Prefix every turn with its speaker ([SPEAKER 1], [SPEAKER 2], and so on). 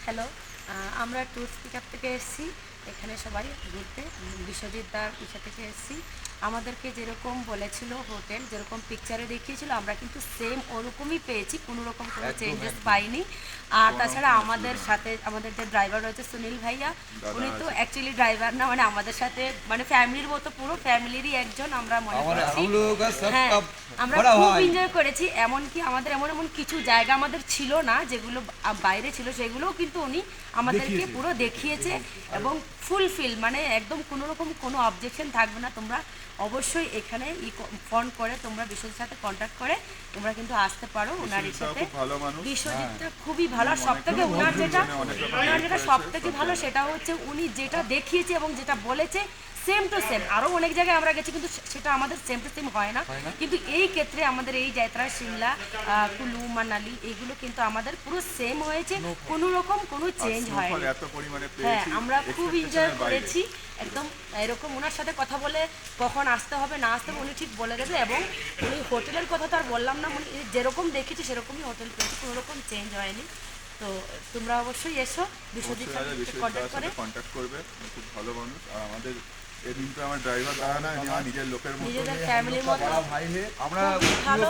[SPEAKER 1] Hello, আমরা tours pickup থেকে এসেছি। এখানে সবাই ঘুরতে বিশ্বজিৎ দার ইসে থেকে এসেছি। আমাদেরকে যেরকম বলেছিল হোটেল, যেরকম পিকচারে দেখিয়েছিল আমরা কিন্তু সেম ওরকমই পেয়েছি, কোনো রকম কোনো চেঞ্জেস পাইনি। আর তাছাড়া আমাদের সাথে আমাদের যে ড্রাইভার রয়েছে সুনীল ভাইয়া, উনি তো অ্যাকচুয়ালি ড্রাইভার না, মানে আমাদের সাথে মানে ফ্যামিলির মতো, পুরো ফ্যামিলিরই একজন আমরা মনে করছি। হ্যাঁ, আমরা খুব এনজয় করেছি। এমনকি আমাদের এমন এমন কিছু জায়গা আমাদের ছিল না যেগুলো বাইরে ছিল, সেগুলোও কিন্তু উনি আমাদেরকে পুরো দেখিয়েছে এবং ফুলফিল, মানে একদম কোনো রকম কোনো অবজেকশন থাকবে না। তোমরা অবশ্যই এখানে ফোন করে তোমরা বিশ্বজিৎ সাথে কন্ট্যাক্ট করে তোমরা কিন্তু আসতে পারো। ওনার সাথে বিশ্বজিৎটা খুবই ভালো। সব থেকে ওনার যেটা সব থেকে ভালো সেটা হচ্ছে উনি যেটা দেখিয়েছে এবং যেটা বলেছে সেম টু সেম। আরও অনেক জায়গায় আমরা গেছি কিন্তু সেটা আমাদের সেম টু সেম হয় না, কিন্তু এই ক্ষেত্রে আমাদের এই যাত্রা সিমলা, কুলু, মানালি এগুলো কিন্তু আমাদের পুরো সেম হয়েছে, কোনো রকম কোনো চেঞ্জ হয়নি। হ্যাঁ, আমরা খুব এনজয় করেছি একদম। এরকম ওনার সাথে কথা বলে কখন আসতে হবে না আসতে হবে উনি ঠিক বলে দেবে। এবং উনি হোটেলের কথা তো আর বললাম না, উনি যেরকম দেখেছি সেরকমই হোটেল পেয়েছি, কোনো রকম চেঞ্জ হয়নি। তো তোমরা অবশ্যই এসো, বিশ্বজিৎ
[SPEAKER 2] কন্ট্যাক্ট করবে, খুব ভালো মানুষ। আর আমাদের এই কিন্তু আমার ড্রাইভার দাদা না, ইনি আমার নিজের লোকের মতো,
[SPEAKER 1] নিজেদের ফ্যামিলির মতো
[SPEAKER 3] ভাই হে আমরা
[SPEAKER 1] ভালো।